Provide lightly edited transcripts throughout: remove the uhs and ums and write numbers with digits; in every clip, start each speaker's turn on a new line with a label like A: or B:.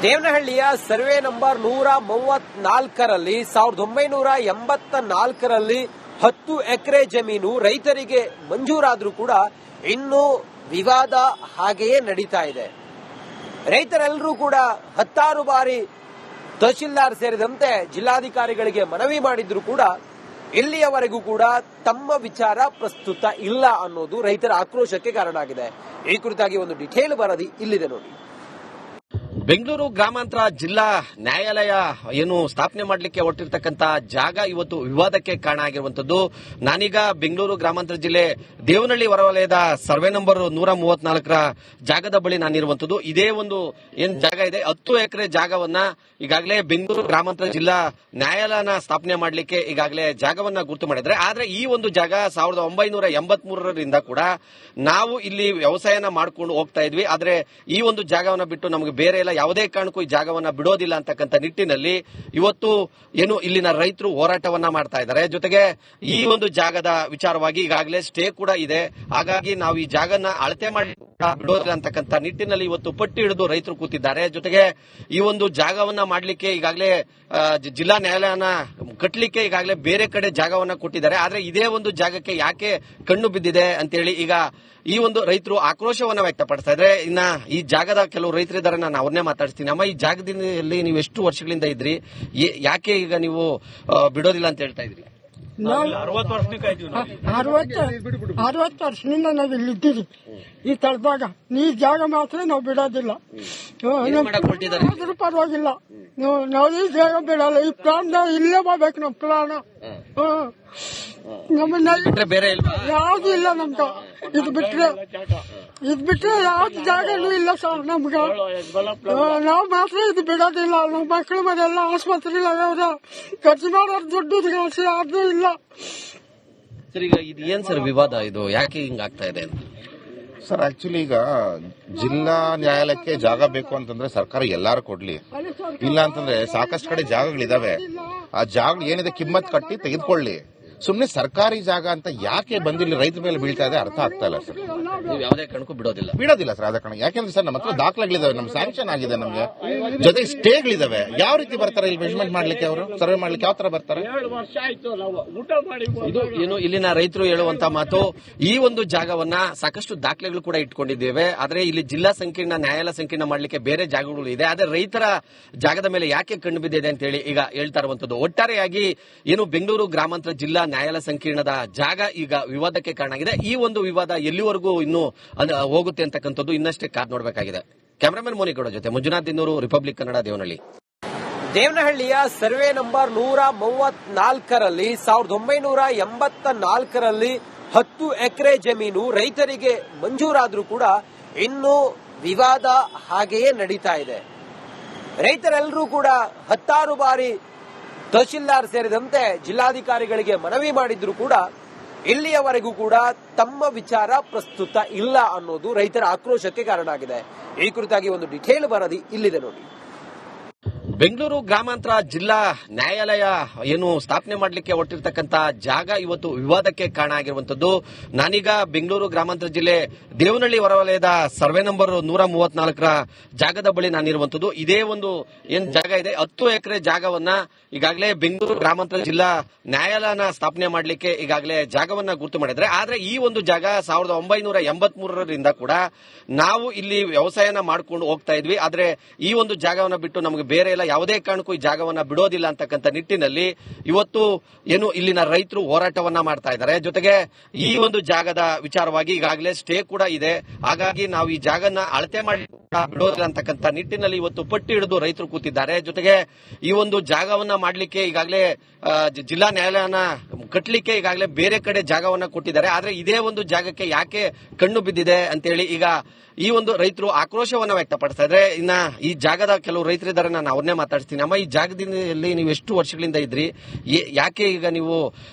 A: ದೇವನಹಳ್ಳಿಯ survey number 134ರಲ್ಲಿ 1984ರಲ್ಲಿ 10 acre ಜಮೀನು ರೈತರಿಗೆ ಮಂಜೂರಾದ್ರೂ ಕೂಡ ಇನ್ನೂ ವಿವಾದ ಹಾಗೆಯೇ ನಡೀತಾ ಇದೆ. ರೈತರೆಲ್ಲರೂ ಕೂಡ 10 ಬಾರಿ ತಹಶೀಲ್ದಾರ್ ಸೇರಿದಂತೆ ಜಿಲ್ಲಾಧಿಕಾರಿಗಳಿಗೆ ಮನವಿ ಮಾಡಿದ್ರು ಕೂಡ ಇಲ್ಲಿಯವರೆಗೂ ಕೂಡ ತಮ್ಮ ವಿಚಾರ ಪ್ರಸ್ತುತ ಇಲ್ಲ ಅನ್ನೋದು ರೈತರ ಆಕ್ರೋಶಕ್ಕೆ ಕಾರಣ ಆಗಿದೆ. ಈ ಕುರಿತಾಗಿ ಒಂದು ಡಿಟೇಲ್ ವರದಿ ಇಲ್ಲಿದೆ ನೋಡಿ.
B: ಬೆಂಗಳೂರು ಗ್ರಾಮಾಂತರ ಜಿಲ್ಲಾ ನ್ಯಾಯಾಲಯ ಏನು ಸ್ಥಾಪನೆ ಮಾಡಲಿಕ್ಕೆ ಹೊರಟಿರ್ತಕ್ಕಂಥ ಜಾಗ ಇವತ್ತು ವಿವಾದಕ್ಕೆ ಕಾರಣ ಆಗಿರುವಂತದ್ದು. ನಾನೀಗ ಬೆಂಗಳೂರು ಗ್ರಾಮಾಂತರ ಜಿಲ್ಲೆ ದೇವನಹಳ್ಳಿ ಹೊರವಲಯದ ಸರ್ವೆ ನಂಬರ್ 134ರ ಜಾಗದ ಬಳಿ ನಾನಿರುವಂತದ್ದು. ಇದೇ ಒಂದು ಏನ್ ಜಾಗ ಇದೆ 10 ಎಕರೆ ಜಾಗವನ್ನ ಈಗಾಗಲೇ ಬೆಂಗಳೂರು ಗ್ರಾಮಾಂತರ ಜಿಲ್ಲಾ ನ್ಯಾಯಾಲಯನ ಸ್ಥಾಪನೆ ಮಾಡಲಿಕ್ಕೆ ಈಗಾಗಲೇ ಜಾಗವನ್ನ ಗುರುತು ಮಾಡಿದ್ರೆ. ಆದ್ರೆ ಈ ಒಂದು ಜಾಗ 1983ರಿಂದ ಕೂಡ ನಾವು ಇಲ್ಲಿ ವ್ಯವಸಾಯನ ಮಾಡ್ಕೊಂಡು ಹೋಗ್ತಾ ಇದ್ವಿ. ಆದ್ರೆ ಈ ಒಂದು ಜಾಗವನ್ನ ಬಿಟ್ಟು ನಮಗೆ ಬೇರೆ ಎಲ್ಲ ಯಾವುದೇ ಕಾರಣಕ್ಕೂ ಈ ಜಾಗವನ್ನ ಬಿಡೋದಿಲ್ಲ ಅಂತಕ್ಕಂಥ ನಿಟ್ಟಿನಲ್ಲಿ ಇವತ್ತು ಏನು ಇಲ್ಲಿನ ರೈತರು ಹೋರಾಟವನ್ನ ಮಾಡ್ತಾ ಇದ್ದಾರೆ. ಜೊತೆಗೆ ಈ ಒಂದು ಜಾಗದ ವಿಚಾರವಾಗಿ ಈಗಾಗಲೇ ಸ್ಟೇ ಕೂಡ ಇದೆ. ಹಾಗಾಗಿ ನಾವು ಈ ಜಾಗನ ಅಳತೆ ಮಾಡಿ ಬಿಡೋದಿಲ್ಲ ಅಂತಕ್ಕಂಥ ನಿಟ್ಟಿನಲ್ಲಿ ಇವತ್ತು ಪಟ್ಟಿ ಹಿಡಿದು ರೈತರು ಕೂತಿದ್ದಾರೆ. ಜೊತೆಗೆ ಈ ಒಂದು ಜಾಗವನ್ನ ಮಾಡಲಿಕ್ಕೆ ಈಗಾಗಲೇ ಜಿಲ್ಲಾ ನ್ಯಾಯಾಲಯನ ಕಟ್ಟಲಿಕ್ಕೆ ಈಗಾಗಲೇ ಬೇರೆ ಕಡೆ ಜಾಗವನ್ನ ಕೊಟ್ಟಿದ್ದಾರೆ. ಆದ್ರೆ ಇದೇ ಒಂದು ಜಾಗಕ್ಕೆ ಯಾಕೆ ಕಣ್ಣು ಬಿದ್ದಿದೆ ಅಂತೇಳಿ ಈಗ ಈ ಒಂದು ರೈತರು ಆಕ್ರೋಶವನ್ನ ವ್ಯಕ್ತಪಡಿಸ್ತಾ ಇದ್ರೆ. ಇನ್ನ ಈ ಜಾಗದ ಕೆಲವು ರೈತರಿದ್ದಾರೆ, ನಾನು ಅವ್ರನ್ನೇ ಮಾತಾಡ್ತೀನಿ. ಅಮ್ಮ, ಈ ಜಾಗದಲ್ಲಿ ನೀವು ಎಷ್ಟು ವರ್ಷಗಳಿಂದ ಇದ್ರಿ, ಯಾಕೆ ಈಗ ನೀವು ಬಿಡೋದಿಲ್ಲ ಅಂತ ಹೇಳ್ತಾ ಇದ್ರಿ?
C: 60 ವರ್ಷದಿಂದ ನಾವು ಇಲ್ಲಿದ್ದೀವಿ ಈ ತಳದಾಗ. ಈ ಜಾಗ ಮಾತ್ರ ನಾವು ಬಿಡೋದಿಲ್ಲ. ಆದ್ರೂ ಪರವಾಗಿಲ್ಲ, ನಾವು ಈ ಜಾಗ ಬಿಡಲ್ಲ. ಈ ಪ್ರಾಣ ಇಲ್ಲೇ ಬರ್ಬೇಕು. ನಮ್ಮ ಪ್ರಾಣ ನಮ್ಮನ್ನ
B: ಬೇರೆ
C: ಯಾವ್ದು ಇಲ್ಲ ನಮ್ಗೆ. ಇದು ಬಿಟ್ರೆ ಯಾವ್ದು ಜಾಗನೂ ಇಲ್ಲ ಸರ್ ನಮ್ಗ. ನಾವು ಮಾತ್ರ ಇದು ಬಿಡೋದಿಲ್ಲ. ನಮ್ಮ ಮಕ್ಕಳು ಮನೆಲ್ಲ ಆಸ್ಪತ್ರೆಗಳವ್ರ ಖರ್ಚು ಮಾಡೋರು ದುಡ್ಡು ಯಾರ್ದು ಇಲ್ಲ
B: ಸರ್. ಈಗ ಇದು ಏನ್ ಸರ್ ವಿವಾದ, ಇದು ಯಾಕೆ ಹಿಂಗಾಗ್ತಾ ಇದೆ ಅಂತ?
D: ಸರ್, ಆಕ್ಚುಲಿ ಈಗ ಜಿಲ್ಲಾ ನ್ಯಾಯಾಲಯಕ್ಕೆ ಜಾಗ ಬೇಕು ಅಂತಂದ್ರೆ ಸರ್ಕಾರ ಎಲ್ಲಾರು ಕೊಡ್ಲಿ, ಇಲ್ಲ ಅಂತಂದ್ರೆ ಸಾಕಷ್ಟು ಕಡೆ ಜಾಗಗಳಿದಾವೆ. ಆ ಜಾಗ ಏನಿದೆ ಕಿಮ್ಮತ್ ಕಟ್ಟಿ ತೆಗೆದುಕೊಳ್ಳಿ. ಸುಮ್ನೆ ಸರ್ಕಾರಿ ಜಾಗ ಅಂತ ಯಾಕೆ ಬಂದಿಲ್ಲ ರೈತರ ಮೇಲೆ ಬೀಳ್ತಾ ಇದೆ ಅರ್ಥ ಆಗ್ತಾ ಇಲ್ಲ ಸರ್.
B: ನೀವು ಯಾವುದೇ ಕಾರಣಕ್ಕೂ ಬಿಡೋದಿಲ್ಲ
D: ಸರ್ ಅದ ಕಾರಣ. ಯಾಕೆಂದ್ರೆ ಸರ್ ನಮ್ಮ ಹತ್ರ ದಾಖಲೆಗಳಿದಾವೆ, ನಮ್ ಸ್ಯಾಂಕ್ಷನ್ ಆಗಿದೆ, ನಮ್ಗೆ ಜೊತೆಗೆ ಸ್ಟೇಗಳಿದಾವೆ. ಯಾವ ರೀತಿ ಬರ್ತಾರೆ ಇಲ್ಲಿ ಮೆಜರ್ಮೆಂಟ್ ಮಾಡ್ಲಿಕ್ಕೆ, ಅವರು ಸರ್ವೆ ಮಾಡ್ಲಿಕ್ಕೆ ಯಾವ ತರ ಬರ್ತಾರೆ?
B: ಇದು ಏನು ಇಲ್ಲಿನ ರೈತರು ಹೇಳುವಂತ ಮಾತು. ಈ ಒಂದು ಜಾಗವನ್ನ ಸಾಕಷ್ಟು ದಾಖಲೆಗಳು ಕೂಡ ಇಟ್ಕೊಂಡಿದ್ದೇವೆ. ಆದ್ರೆ ಇಲ್ಲಿ ಜಿಲ್ಲಾ ಸಂಕೀರ್ಣ ನ್ಯಾಯಾಲಯ ಸಂಕೀರ್ಣ ಮಾಡ್ಲಿಕ್ಕೆ ಬೇರೆ ಜಾಗಗಳು ಇದೆ. ಆದ್ರೆ ರೈತರ ಜಾಗದ ಮೇಲೆ ಯಾಕೆ ಕಣ್ಣು ಬಿದ್ದಿದೆ ಅಂತ ಹೇಳಿ ಈಗ ಹೇಳ್ತಾ ಇರುವಂತದ್ದು. ಒಟ್ಟಾರೆಯಾಗಿ ಏನು ಬೆಂಗಳೂರು ಗ್ರಾಮಾಂತರ ಜಿಲ್ಲಾ ನ್ಯಾಯಾಲಯ ಸಂಕೀರ್ಣದ ಜಾಗ ಈಗ ವಿವಾದಕ್ಕೆ ಕಾರಣ ಆಗಿದೆ. ಈ ಒಂದು ವಿವಾದ ಎಲ್ಲಿವರೆಗೂ ಇನ್ನು ಹೋಗುತ್ತೆ ಅಂತಕ್ಕಂಥದ್ದು ಇನ್ನಷ್ಟೇ ಕಾದ್ ನೋಡಬೇಕಾಗಿದೆ. ಕ್ಯಾಮರಾಮನ್ ಮೋನಿಗೌಡ ಜೊತೆ ಮಂಜುನಾಥ್ ದಿನ್ನೂರು, ರಿಪಬ್ಲಿಕ್ ಕನ್ನಡ, ದೇವನಹಳ್ಳಿ.
A: ದೇವನಹಳ್ಳಿಯ ಸರ್ವೆ ನಂಬರ್ 134ರಲ್ಲಿ 1984ರಲ್ಲಿ 10 ಎಕರೆ ಜಮೀನು ರೈತರಿಗೆ ಮಂಜೂರಾದ್ರೂ ಕೂಡ ಇನ್ನೂ ವಿವಾದ ಹಾಗೆಯೇ ನಡೀತಾ ಇದೆ. ರೈತರೆಲ್ಲರೂ ಕೂಡ 10 ಬಾರಿ ತಹಶೀಲ್ದಾರ್ ಸೇರಿದಂತೆ ಜಿಲ್ಲಾಧಿಕಾರಿಗಳಿಗೆ ಮನವಿ ಮಾಡಿದ್ರು ಕೂಡ ಇಲ್ಲಿಯವರೆಗೂ ಕೂಡ ತಮ್ಮ ವಿಚಾರ ಪ್ರಸ್ತುತ ಇಲ್ಲ ಅನ್ನೋದು ರೈತರ ಆಕ್ರೋಶಕ್ಕೆ ಕಾರಣ ಆಗಿದೆ. ಈ ಕುರಿತಾಗಿ ಒಂದು ಡಿಟೇಲ್ ವರದಿ ಇಲ್ಲಿದೆ ನೋಡಿ.
B: ಬೆಂಗಳೂರು ಗ್ರಾಮಾಂತರ ಜಿಲ್ಲಾ ನ್ಯಾಯಾಲಯ ಏನು ಸ್ಥಾಪನೆ ಮಾಡಲಿಕ್ಕೆ ಹೊರಟಿರ್ತಕ್ಕಂಥ ಜಾಗ ಇವತ್ತು ವಿವಾದಕ್ಕೆ ಕಾರಣ ಆಗಿರುವಂತದ್ದು. ನಾನೀಗ ಬೆಂಗಳೂರು ಗ್ರಾಮಾಂತರ ಜಿಲ್ಲೆ ದೇವನಹಳ್ಳಿ ಹೊರವಲಯದ ಸರ್ವೆ ನಂಬರ್ 134ರ ಜಾಗದ ಬಳಿ ನಾನಿರುವಂತದ್ದು. ಇದೇ ಒಂದು ಏನ್ ಜಾಗ ಇದೆ 10 ಎಕರೆ ಜಾಗವನ್ನ ಈಗಾಗಲೇ ಬೆಂಗಳೂರು ಗ್ರಾಮಾಂತರ ಜಿಲ್ಲಾ ನ್ಯಾಯಾಲಯನ ಸ್ಥಾಪನೆ ಮಾಡಲಿಕ್ಕೆ ಈಗಾಗಲೇ ಜಾಗವನ್ನ ಗುರುತು ಮಾಡಿದ್ರೆ. ಆದ್ರೆ ಈ ಒಂದು ಜಾಗ 1983ರಿಂದ ಕೂಡ ನಾವು ಇಲ್ಲಿ ವ್ಯವಸಾಯನ ಮಾಡ್ಕೊಂಡು ಹೋಗ್ತಾ ಇದ್ವಿ. ಆದ್ರೆ ಈ ಒಂದು ಜಾಗವನ್ನ ಬಿಟ್ಟು ನಮಗೆ ಬೇರೆ ಎಲ್ಲ ಯಾವುದೇ ಕಾರಣಕ್ಕೂ ಈ ಜಾಗವನ್ನ ಬಿಡೋದಿಲ್ಲ ಅಂತಕ್ಕಂಥ ನಿಟ್ಟಿನಲ್ಲಿ ಇವತ್ತು ಏನು ಇಲ್ಲಿನ ರೈತರು ಹೋರಾಟವನ್ನ ಮಾಡ್ತಾ ಇದ್ದಾರೆ. ಜೊತೆಗೆ ಈ ಒಂದು ಜಾಗದ ವಿಚಾರವಾಗಿ ಈಗಾಗಲೇ ಸ್ಟೇ ಕೂಡ ಇದೆ. ಹಾಗಾಗಿ ನಾವು ಈ ಜಾಗನ ಅಳತೆ ಮಾಡಿ ಬಿಡೋದಿಲ್ಲ ಅಂತಕ್ಕಂಥ ನಿಟ್ಟಿನಲ್ಲಿ ಇವತ್ತು ಪಟ್ಟಿ ಹಿಡಿದು ರೈತರು ಕೂತಿದ್ದಾರೆ. ಜೊತೆಗೆ ಈ ಒಂದು ಜಾಗವನ್ನ ಮಾಡಲಿಕ್ಕೆ ಈಗಾಗಲೇ ಜಿಲ್ಲಾ ನ್ಯಾಯಾಲಯನ ಕಟ್ಟಲಿಕ್ಕೆ ಈಗಾಗಲೇ ಬೇರೆ ಕಡೆ ಜಾಗವನ್ನ ಕೊಟ್ಟಿದ್ದಾರೆ. ಆದ್ರೆ ಇದೇ ಒಂದು ಜಾಗಕ್ಕೆ ಯಾಕೆ ಕಣ್ಣು ಬಿದ್ದಿದೆ ಅಂತೇಳಿ ಈಗ ಈ ಒಂದು ರೈತರು ಆಕ್ರೋಶವನ್ನ ವ್ಯಕ್ತಪಡಿಸ್ತಾ ಇದ್ರೆ. ಇನ್ನ ಈ ಜಾಗದ ಕೆಲವು ರೈತರಿದ್ದಾರೆ, ನಾನು ಅವ್ರನ್ನೇ ಮಾತಾಡ್ತೀನಿ. ಅಮ್ಮ, ಈ ಜಾಗದಲ್ಲಿ ನೀವು ಎಷ್ಟು ವರ್ಷಗಳಿಂದ ಇದ್ರಿ, ಯಾಕೆ ಈಗ ನೀವು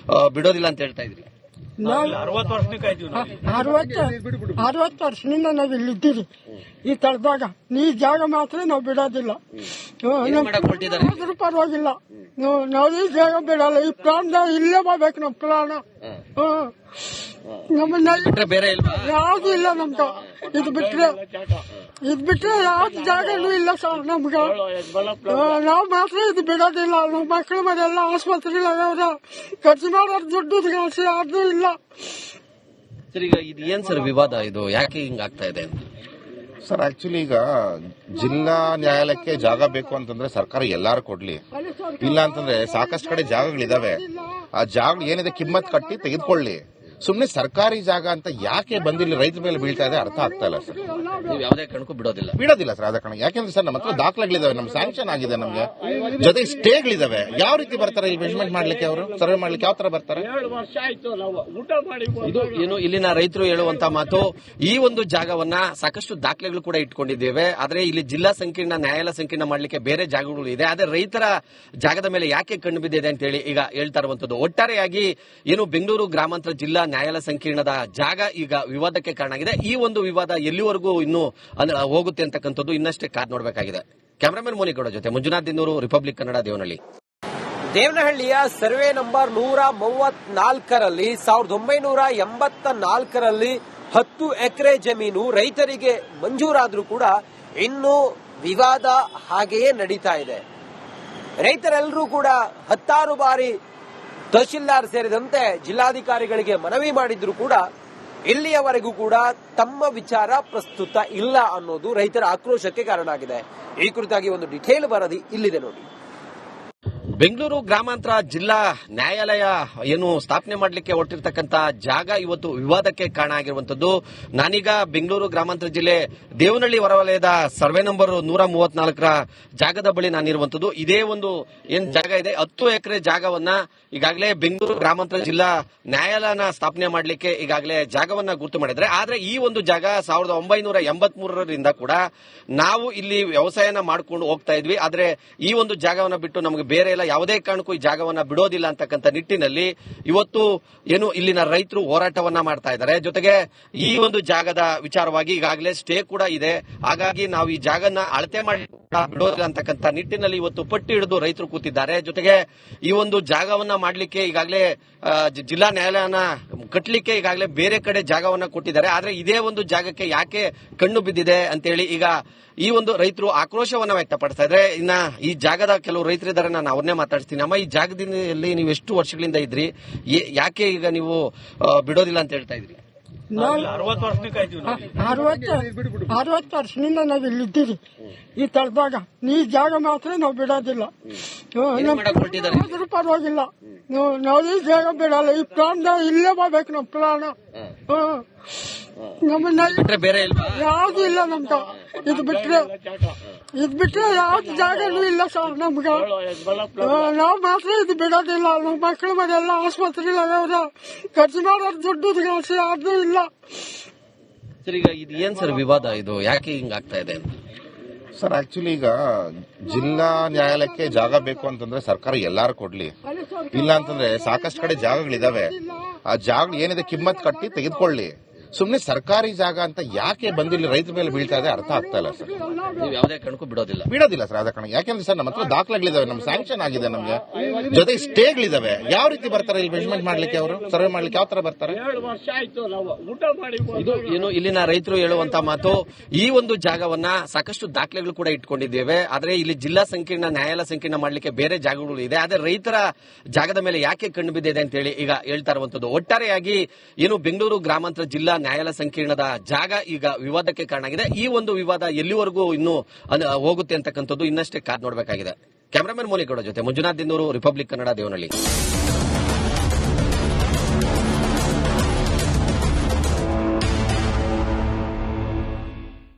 B: ಬಿಡೋದಿಲ್ಲ ಅಂತ ಹೇಳ್ತಾ ಇದ್ರಿ?
C: 60 ವರ್ಷದಿಂದ ನಾವು ಇಲ್ಲಿದ್ದೀರಿ ಈ ತಳದಾಗ. ಈ ಜಾಗ ಮಾತ್ರ ನಾವು ಬಿಡೋದಿಲ್ಲ. ಆದ್ರೂ ಪರವಾಗಿಲ್ಲ, ನಾವು ಈ ಜಾಗ ಬಿಡಲ್ಲ. ಈ ಪ್ರಾಣ ಇಲ್ಲೇ ಬರ್ಬೇಕು. ನಮ್ಮ ಪ್ರಾಣ ನಮ್ಮನ್ನ ಯಾವ್ದು ಇಲ್ಲ ನಮ್ಗೆ. ಇದು ಬಿಟ್ರೆ ಯಾವ್ದು ಜಾಗನೂ ಇಲ್ಲ ಸರ್ ನಮ್ಗೆ. ನಾವು ಮಾತ್ರ ಇದು ಬಿಡೋದಿಲ್ಲ. ನಮ್ಮ ಮಕ್ಕಳು ಮನೆಲ್ಲ ಆಸ್ಪತ್ರೆಗಳಾಗವ್ರ. ಖರ್ಚು ಮಾಡೋರು ದುಡ್ಡು ಯಾರ್ದು ಇಲ್ಲ.
B: ಸರ್, ಈಗ ಇದು ಏನ್ ಸರ್ ವಿವಾದ? ಇದು ಯಾಕೆ ಹಿಂಗಾಗ್ತಾ ಇದೆ?
D: ಸರ್ ಆಕ್ಚುಲಿ ಈಗ ಜಿಲ್ಲಾ ನ್ಯಾಯಾಲಯಕ್ಕೆ ಜಾಗ ಬೇಕು ಅಂತಂದ್ರೆ ಸರ್ಕಾರ ಎಲ್ಲಾರು ಕೊಡ್ಲಿ. ಇಲ್ಲ ಅಂತಂದ್ರೆ ಸಾಕಷ್ಟು ಕಡೆ ಜಾಗಗಳಿದಾವೆ. ಆ ಜಾಗ ಏನಿದೆ ಕಿಮ್ಮತ್ ಕಟ್ಟಿ ತೆಗೆದುಕೊಳ್ಳಿ. ಸುಮ್ನೆ ಸರ್ಕಾರಿ ಜಾಗ ಅಂತ ಯಾಕೆ ಬಂದಿಲ್ಲ ರೈತರ ಮೇಲೆ ಬೀಳ್ತಾ ಇದೆ ಅರ್ಥ ಆಗ್ತಾ ಇಲ್ಲ ಸರ್.
B: ನೀವು ಯಾವುದೇ ಕಾರಣಕ್ಕೂ
D: ಬಿಡೋದಿಲ್ಲ ಸರ್. ಅದ ಕಾರಣ ಯಾಕೆಂದ್ರೆ ಸರ್ ನಮ್ಮ ಹತ್ರ ದಾಖಲೆಗಳಿದಾವೆ, ನಮ್ ಸ್ಯಾಂಕ್ಷನ್ ಆಗಿದೆ, ನಮ್ಗೆ ಜೊತೆಗೆ ಸ್ಟೇಗಳಿದಾವೆ. ಯಾವ ರೀತಿ ಬರ್ತಾರೆ ಇಲ್ಲಿ ಮೆಜರ್ಮೆಂಟ್ ಮಾಡ್ಲಿಕ್ಕೆ, ಅವರು ಸರ್ವೆ ಮಾಡ್ಲಿಕ್ಕೆ ಯಾವ ತರ ಬರ್ತಾರೆ?
B: ಇದು ಏನು ಇಲ್ಲಿನ ರೈತರು ಹೇಳುವಂತ ಮಾತು. ಈ ಒಂದು ಜಾಗವನ್ನ ಸಾಕಷ್ಟು ದಾಖಲೆಗಳು ಕೂಡ ಇಟ್ಕೊಂಡಿದ್ದೇವೆ, ಆದ್ರೆ ಇಲ್ಲಿ ಜಿಲ್ಲಾ ಸಂಕೀರ್ಣ ನ್ಯಾಯಾಲಯ ಸಂಕೀರ್ಣ ಮಾಡ್ಲಿಕ್ಕೆ ಬೇರೆ ಜಾಗಗಳು ಇದೆ. ಆದ್ರೆ ರೈತರ ಜಾಗದ ಮೇಲೆ ಯಾಕೆ ಕಣ್ಣು ಬಿದ್ದಿದೆ ಅಂತ ಹೇಳಿ ಈಗ ಹೇಳ್ತಾ ಇರುವಂತದ್ದು. ಒಟ್ಟಾರೆಯಾಗಿ ಏನು ಬೆಂಗಳೂರು ಗ್ರಾಮಾಂತರ ಜಿಲ್ಲಾ ನ್ಯಾಯಾಲಯ ಸಂಕೀರ್ಣದ ಜಾಗ ಈಗ ವಿವಾದಕ್ಕೆ ಕಾರಣ ಆಗಿದೆ. ಈ ಒಂದು ವಿವಾದ ಎಲ್ಲಿವರೆಗೂ ಇನ್ನು ಹೋಗುತ್ತೆ ಅಂತಕ್ಕಂಥದ್ದು ಇನ್ನಷ್ಟೇ ಕಾದ್ ನೋಡಬೇಕಾಗಿದೆ. ಕ್ಯಾಮರಾಮನ್ ಮೋನಿಗೌಡ ಜೊತೆ ಮಂಜುನಾಥ್ ದಿನ್ನೂರು, ರಿಪಬ್ಲಿಕ್ ಕನ್ನಡ, ದೇವನಹಳ್ಳಿ.
A: ದೇವನಹಳ್ಳಿಯ ಸರ್ವೆ ನಂಬರ್ 134ರಲ್ಲಿ 1984ರಲ್ಲಿ 10 ಎಕರೆ ಜಮೀನು ರೈತರಿಗೆ ಮಂಜೂರಾದ್ರೂ ಕೂಡ ಇನ್ನೂ ವಿವಾದ ಹಾಗೆಯೇ ನಡೀತಾ ಇದೆ. ರೈತರೆಲ್ಲರೂ ಕೂಡ 10 ಬಾರಿ ತಹಶೀಲ್ದಾರ್ ಸೇರಿದಂತೆ ಜಿಲ್ಲಾಧಿಕಾರಿಗಳಿಗೆ ಮನವಿ ಮಾಡಿದ್ರು ಕೂಡ ಇಲ್ಲಿಯವರೆಗೂ ಕೂಡ ತಮ್ಮ ವಿಚಾರ ಪ್ರಸ್ತುತ ಇಲ್ಲ ಅನ್ನೋದು ರೈತರ ಆಕ್ರೋಶಕ್ಕೆ ಕಾರಣ ಆಗಿದೆ. ಈ ಕುರಿತಾಗಿ ಒಂದು ಡಿಟೇಲ್ ವರದಿ ಇಲ್ಲಿದೆ ನೋಡಿ.
B: ಬೆಂಗಳೂರು ಗ್ರಾಮಾಂತರ ಜಿಲ್ಲಾ ನ್ಯಾಯಾಲಯ ಏನು ಸ್ಥಾಪನೆ ಮಾಡಲಿಕ್ಕೆ ಹೊರಟಿರ್ತಕ್ಕಂಥ ಜಾಗ ಇವತ್ತು ವಿವಾದಕ್ಕೆ ಕಾರಣ ಆಗಿರುವಂತದ್ದು. ನಾನೀಗ ಬೆಂಗಳೂರು ಗ್ರಾಮಾಂತರ ಜಿಲ್ಲೆ ದೇವನಹಳ್ಳಿ ಹೊರವಲಯದ ಸರ್ವೆ ನಂಬರ್ 134ರ ಜಾಗದ ಬಳಿ ನಾನಿರುವಂತದ್ದು. ಇದೇ ಒಂದು ಏನ್ ಜಾಗ ಇದೆ, 10 ಎಕರೆ ಜಾಗವನ್ನ ಈಗಾಗಲೇ ಬೆಂಗಳೂರು ಗ್ರಾಮಾಂತರ ಜಿಲ್ಲಾ ನ್ಯಾಯಾಲಯನ ಸ್ಥಾಪನೆ ಮಾಡಲಿಕ್ಕೆ ಈಗಾಗಲೇ ಜಾಗವನ್ನ ಗುರುತು ಮಾಡಿದ್ರೆ. ಆದ್ರೆ ಈ ಒಂದು ಜಾಗ 1983ರಿಂದ ಕೂಡ ನಾವು ಇಲ್ಲಿ ವ್ಯವಸಾಯನ ಮಾಡ್ಕೊಂಡು ಹೋಗ್ತಾ ಇದ್ವಿ. ಆದ್ರೆ ಈ ಒಂದು ಜಾಗವನ್ನ ಬಿಟ್ಟು ನಮಗೆ ಬೇರೆ ಎಲ್ಲ ಯಾವುದೇ ಕಾರಣಕ್ಕೂ ಈ ಜಾಗವನ್ನ ಬಿಡೋದಿಲ್ಲ ಅಂತಕ್ಕಂಥ ನಿಟ್ಟಿನಲ್ಲಿ ಇವತ್ತು ಏನು ಇಲ್ಲಿನ ರೈತರು ಹೋರಾಟವನ್ನ ಮಾಡ್ತಾ ಇದ್ದಾರೆ. ಜೊತೆಗೆ ಈ ಒಂದು ಜಾಗದ ವಿಚಾರವಾಗಿ ಈಗಾಗಲೇ ಸ್ಟೇ ಕೂಡ ಇದೆ. ಹಾಗಾಗಿ ನಾವು ಈ ಜಾಗನ ಅಳತೆ ಮಾಡಿ ಬಿಡೋದಿಲ್ಲ ಅಂತಕ್ಕಂಥ ನಿಟ್ಟಿನಲ್ಲಿ ಇವತ್ತು ಪಟ್ಟಿ ಹಿಡಿದು ರೈತರು ಕೂತಿದ್ದಾರೆ. ಜೊತೆಗೆ ಈ ಒಂದು ಜಾಗವನ್ನ ಮಾಡಲಿಕ್ಕೆ ಈಗಾಗಲೇ ಜಿಲ್ಲಾ ನ್ಯಾಯಾಲಯನ ಕಟ್ಟಲಿಕ್ಕೆ ಈಗಾಗಲೇ ಬೇರೆ ಕಡೆ ಜಾಗವನ್ನ ಕೊಟ್ಟಿದ್ದಾರೆ. ಆದ್ರೆ ಇದೇ ಒಂದು ಜಾಗಕ್ಕೆ ಯಾಕೆ ಕಣ್ಣು ಬಿದ್ದಿದೆ ಅಂತೇಳಿ ಈಗ ಈ ಒಂದು ರೈತರು ಆಕ್ರೋಶವನ್ನ ವ್ಯಕ್ತಪಡಿಸ್ತಾ ಇದ್ದಾರೆ. ಇನ್ನ ಈ ಜಾಗದ ಕೆಲವು ರೈತರಿದ್ದಾರೆ, ನಾನು ಅವ್ರನ್ನೇ ಮಾತಾಡ್ತೀನಿ. ಅಮ್ಮ, ಈ ಜಾಗದಲ್ಲಿ ನೀವು ಎಷ್ಟು ವರ್ಷಗಳಿಂದ ಇದ್ರಿ? ಯಾಕೆ ಈಗ ನೀವು ಬಿಡೋದಿಲ್ಲ ಅಂತ ಹೇಳ್ತಾ ಇದ್ರಿ?
C: 60 ವರ್ಷದಿಂದ ನಾವು ಇಲ್ಲಿದ್ದೀರಿ ಈ ತಳದಾಗ. ಈ ಜಾಗ ಮಾತ್ರ ನಾವು ಬಿಡೋದಿಲ್ಲ. ಆದ್ರೂ ಪರವಾಗಿಲ್ಲ, ನಾವು ಈ ಜಾಗ ಬಿಡಲ್ಲ. ಈ ಪ್ರಾಣ ಇಲ್ಲೇ ಬರ್ಬೇಕು. ನಮ್ಮ ಪ್ರಾಣ ನಮ್ಮನ್ನ ಯಾವ್ದು ಇಲ್ಲ ನಮ್ಗೆ. ಇದು ಬಿಟ್ರೆ ಯಾವ್ದು ಜಾಗನೂ ಇಲ್ಲ ಸರ್ ನಮ್ಗೆ. ನಾವು ಮಾತ್ರ ಇದು ಬಿಡೋದಿಲ್ಲ. ನಮ್ಮ ಮಕ್ಕಳು ಮನೆಲ್ಲ ಆಸ್ಪತ್ರೆಗಳಾಗವ್ರ. ಖರ್ಚು ಮಾಡೋರು ದುಡ್ಡು ಯಾರ್ದು ಇಲ್ಲ.
B: ಸರ್, ಈಗ ಇದು ಏನ್ ಸರ್ ವಿವಾದ? ಇದು ಯಾಕೆ ಹಿಂಗಾಗ್ತಾ ಇದೆ?
D: ಸರ್ ಆಕ್ಚುಲಿ ಈಗ ಜಿಲ್ಲಾ ನ್ಯಾಯಾಲಯಕ್ಕೆ ಜಾಗ ಬೇಕು ಅಂತಂದ್ರೆ ಸರ್ಕಾರ ಎಲ್ಲಾರು ಕೊಡ್ಲಿ. ಇಲ್ಲ ಅಂತಂದ್ರೆ ಸಾಕಷ್ಟು ಕಡೆ ಜಾಗಗಳಿದಾವೆ. ಆ ಜಾಗ ಏನಿದೆ ಕಿಮ್ಮತ್ ಕಟ್ಟಿ ತೆಗೆದುಕೊಳ್ಳಿ. ಸುಮ್ನೆ ಸರ್ಕಾರಿ ಜಾಗ ಅಂತ ಯಾಕೆ ಬಂದಿಲ್ಲ ರೈತರ ಮೇಲೆ ಬೀಳ್ತಾ ಇದೆ ಅರ್ಥ ಆಗ್ತಾ ಇಲ್ಲ ಸರ್.
B: ನೀವು ಯಾವುದೇ ಕಾರಣಕ್ಕೂ
D: ಬಿಡೋದಿಲ್ಲ ಸರ್. ಅದ ಕಾರಣ ಯಾಕೆಂದ್ರೆ ಸರ್ ನಮ್ಮ ಹತ್ರ ದಾಖಲೆಗಳಿದಾವೆ, ನಮ್ ಸ್ಯಾಂಕ್ಷನ್ ಆಗಿದೆ, ನಮ್ಗೆ ಜೊತೆಗೆ ಸ್ಟೇಗಳಿದಾವೆ. ಯಾವ ರೀತಿ ಬರ್ತಾರೆ ಇಲ್ಲಿ ಮೆಜರ್ಮೆಂಟ್ ಮಾಡ್ಲಿಕ್ಕೆ, ಅವರು ಸರ್ವೆ ಮಾಡ್ಲಿಕ್ಕೆ ಯಾವ ತರ ಬರ್ತಾರೆ?
B: ಇದು ಏನು ಇಲ್ಲಿನ ರೈತರು ಹೇಳುವಂತ ಮಾತು. ಈ ಒಂದು ಜಾಗವನ್ನ ಸಾಕಷ್ಟು ದಾಖಲೆಗಳು ಕೂಡ ಇಟ್ಕೊಂಡಿದ್ದೇವೆ, ಆದ್ರೆ ಇಲ್ಲಿ ಜಿಲ್ಲಾ ಸಂಕೀರ್ಣ ನ್ಯಾಯಾಲಯ ಸಂಕೀರ್ಣ ಮಾಡ್ಲಿಕ್ಕೆ ಬೇರೆ ಜಾಗಗಳು ಇದೆ. ಆದ್ರೆ ರೈತರ ಜಾಗದ ಮೇಲೆ ಯಾಕೆ ಕಣ್ಣು ಬಿದ್ದಿದೆ ಅಂತ ಹೇಳಿ ಈಗ ಹೇಳ್ತಾ ಇರುವಂತದ್ದು. ಒಟ್ಟಾರೆಯಾಗಿ ಏನು ಬೆಂಗಳೂರು ಗ್ರಾಮಾಂತರ ಜಿಲ್ಲಾ ನ್ಯಾಯಾಲಯ ಸಂಕೀರ್ಣದ ಜಾಗ ಈಗ ವಿವಾದಕ್ಕೆ ಕಾರಣ ಆಗಿದೆ. ಈ ಒಂದು ವಿವಾದ ಎಲ್ಲಿವರೆಗೂ ಇನ್ನು ಹೋಗುತ್ತೆ ಅಂತಕ್ಕಂಥದ್ದು ಇನ್ನಷ್ಟೇ ಕಾದ್ ನೋಡಬೇಕಾಗಿದೆ. ಕ್ಯಾಮರಾಮನ್ ಮೋನಿಗೌಡ ಜೊತೆ ಮಂಜುನಾಥ್ ದಿನ್ನೂರು, ರಿಪಬ್ಲಿಕ್ ಕನ್ನಡ, ದೇವನಹಳ್ಳಿ.